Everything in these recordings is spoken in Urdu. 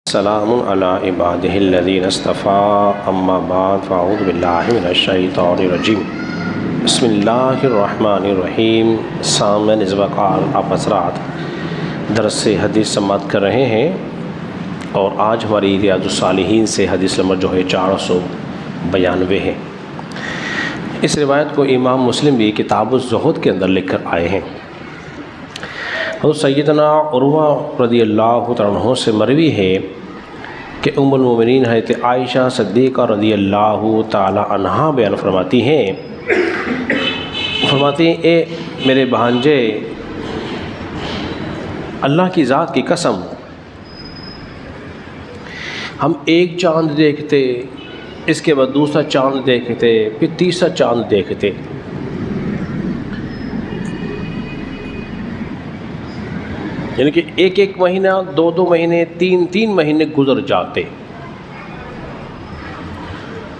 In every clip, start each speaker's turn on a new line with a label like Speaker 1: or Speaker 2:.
Speaker 1: سلام علی عبادہ الذین اصطفیٰ اما بعد فاعوذ باللہ من الشیطان الرجیم بسم اللہ الرحمن الرحیم۔ سامعین اس وقت آپ حضرات درس حدیث سماعت کر رہے ہیں اور آج ہماری ریاض الصالحین سے حدیث نمبر جو ہے 492 ہے۔ اس روایت کو امام مسلم بھی کتاب الزہد کے اندر لکھ کر آئے ہیں۔ اور سیدنا عروہ رضی اللہ عنہ سے مروی ہے کہ ام المومنین حضرت عائشہ صدیقہ رضی اللہ تعالی عنہا بیان فرماتی ہیں اے میرے بھانجے، اللہ کی ذات کی قسم، ہم ایک چاند دیکھتے، اس کے بعد دوسرا چاند دیکھتے، پھر تیسرا چاند دیکھتے، یعنی کہ ایک ایک مہینہ، دو مہینے، تین مہینے گزر جاتے۔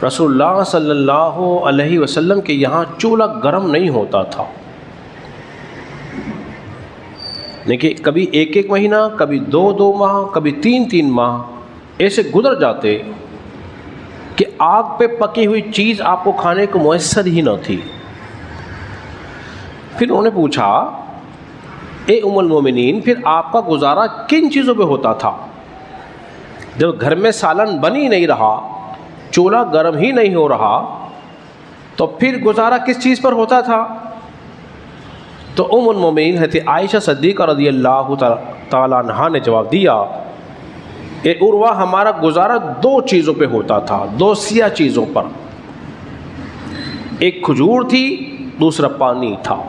Speaker 1: رسول اللہ صلی اللہ علیہ وسلم کے یہاں چولہا گرم نہیں ہوتا تھا، لیکن کبھی ایک مہینہ، کبھی دو ماہ، کبھی تین ماہ ایسے گزر جاتے کہ آگ پہ پکی ہوئی چیز آپ کو کھانے کو میسر ہی نہ تھی۔ پھر انہوں نے پوچھا، اے ام المومنین، پھر آپ کا گزارا کن چیزوں پہ ہوتا تھا؟ جب گھر میں سالن بن ہی نہیں رہا، چولہا گرم ہی نہیں ہو رہا، تو پھر گزارا کس چیز پر ہوتا تھا؟ تو ام المومنین حضرت عائشہ صدیقہ رضی اللہ تعالی عنہا نے جواب دیا، اے عروہ، ہمارا گزارا دو چیزوں پہ ہوتا تھا، دو سیاہ چیزوں پر، ایک کھجور تھی، دوسرا پانی تھا۔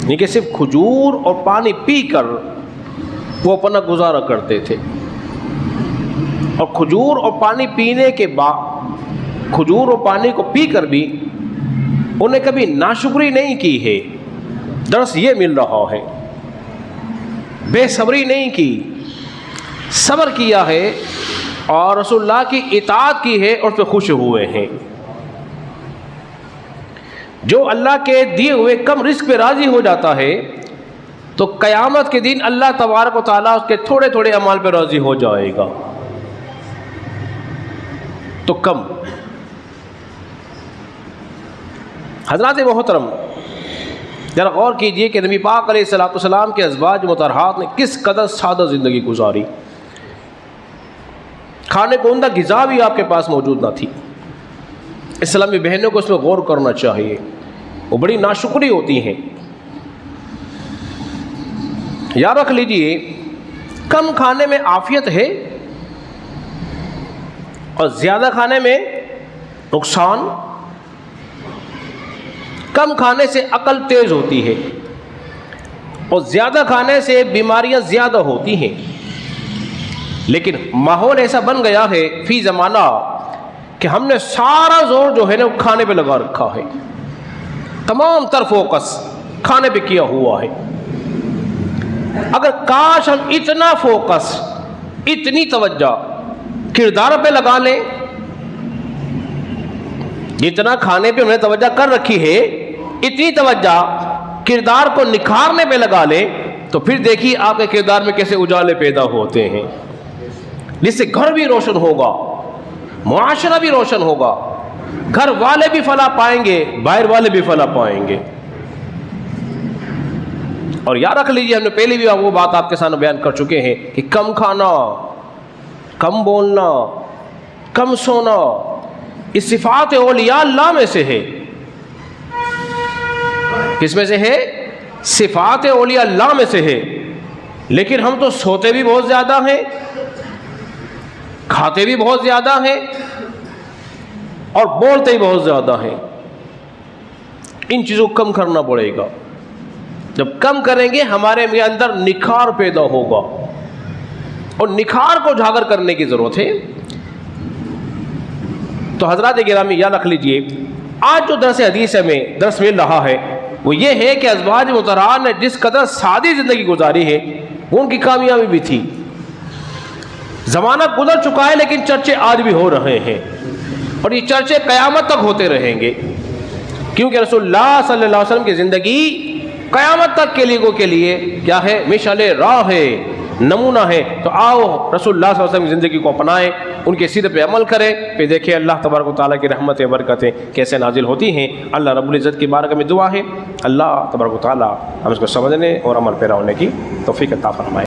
Speaker 1: نہیں کہ صرف کھجور اور پانی پی کر وہ اپنا گزارا کرتے تھے، اور کھجور اور پانی پینے کے بعد، کھجور اور پانی کو پی کر بھی انہیں کبھی ناشکری نہیں کی ہے، درس یہ مل رہا ہے، بے صبری نہیں کی، صبر کیا ہے اور رسول اللہ کی اطاعت کی ہے اور پہ خوش ہوئے ہیں۔ جو اللہ کے دیے ہوئے کم رزق پہ راضی ہو جاتا ہے تو قیامت کے دن اللہ تبارک و تعالیٰ اس کے تھوڑے تھوڑے اعمال پہ راضی ہو جائے گا۔ تو کم حضرات محترم، ذرا غور کیجئے کہ نبی پاک علیہ الصلوۃ والسلام کے ازواج مطہرات نے کس قدر سادہ زندگی گزاری۔ کھانے کو عمدہ غذا بھی آپ کے پاس موجود نہ تھی۔ اسلامی بہنوں کو اس میں غور کرنا چاہیے، وہ بڑی ناشکری ہوتی ہیں۔ یاد رکھ لیجئے، کم کھانے میں عافیت ہے اور زیادہ کھانے میں نقصان۔ کم کھانے سے عقل تیز ہوتی ہے اور زیادہ کھانے سے بیماریاں زیادہ ہوتی ہیں۔ لیکن ماحول ایسا بن گیا ہے فی زمانہ کہ ہم نے سارا زور جو ہے نا کھانے پہ لگا رکھا ہے، تمام تر فوکس کھانے پہ کیا ہوا ہے۔ اگر کاش ہم اتنا فوکس، اتنی توجہ کردار پہ لگا لیں جتنا کھانے پہ ہم نے توجہ کر رکھی ہے، اتنی توجہ کردار کو نکھارنے پہ لگا لیں تو پھر دیکھیے آپ کے کردار میں کیسے اجالے پیدا ہوتے ہیں، جس سے گھر بھی روشن ہوگا، معاشرہ بھی روشن ہوگا، گھر والے بھی فلاح پائیں گے، باہر والے بھی فلاح پائیں گے۔ اور یاد رکھ لیجیے، ہم نے پہلے بھی وہ بات آپ کے سامنے بیان کر چکے ہیں کہ کم کھانا، کم بولنا، کم سونا، اس صفات اولیاء اللہ میں سے ہے۔ کس میں سے ہے؟ صفات اولیاء اللہ میں سے ہے۔ لیکن ہم تو سوتے بھی بہت زیادہ ہیں، کھاتے بھی بہت زیادہ ہیں اور بولتے بھی بہت زیادہ ہیں۔ ان چیزوں کو کم کرنا پڑے گا۔ جب کم کریں گے ہمارے اندر نکھار پیدا ہوگا، اور نکھار کو اجاگر کرنے کی ضرورت ہے۔ تو حضرات گرامی یاد رکھ لیجئے، آج جو درس حدیث میں درس مل رہا ہے وہ یہ ہے کہ ازواج مطہرات نے جس قدر سادی زندگی گزاری ہے وہ ان کی کامیابی بھی تھی۔ زمانہ گزر چکا ہے لیکن چرچے آج بھی ہو رہے ہیں، اور یہ چرچے قیامت تک ہوتے رہیں گے، کیونکہ رسول اللہ صلی اللہ علیہ وسلم کی زندگی قیامت تک کے لیے کیا ہے؟ مشعل راہ ہے، نمونہ ہیں، تو آؤ رسول اللہ صلی اللہ علیہ وسلم کی زندگی کو اپنائیں، ان کے سیرت پہ عمل کریں، پھر دیکھیں اللہ تبارک و تعالیٰ کی رحمتیں برکتیں کیسے نازل ہوتی ہیں۔ اللہ رب العزت کی بارگاہ میں دعا ہے اللہ تبارک و تعالیٰ ہم اس کو سمجھنے اور عمل پیرا ہونے کی توفیق عطا فرمائے۔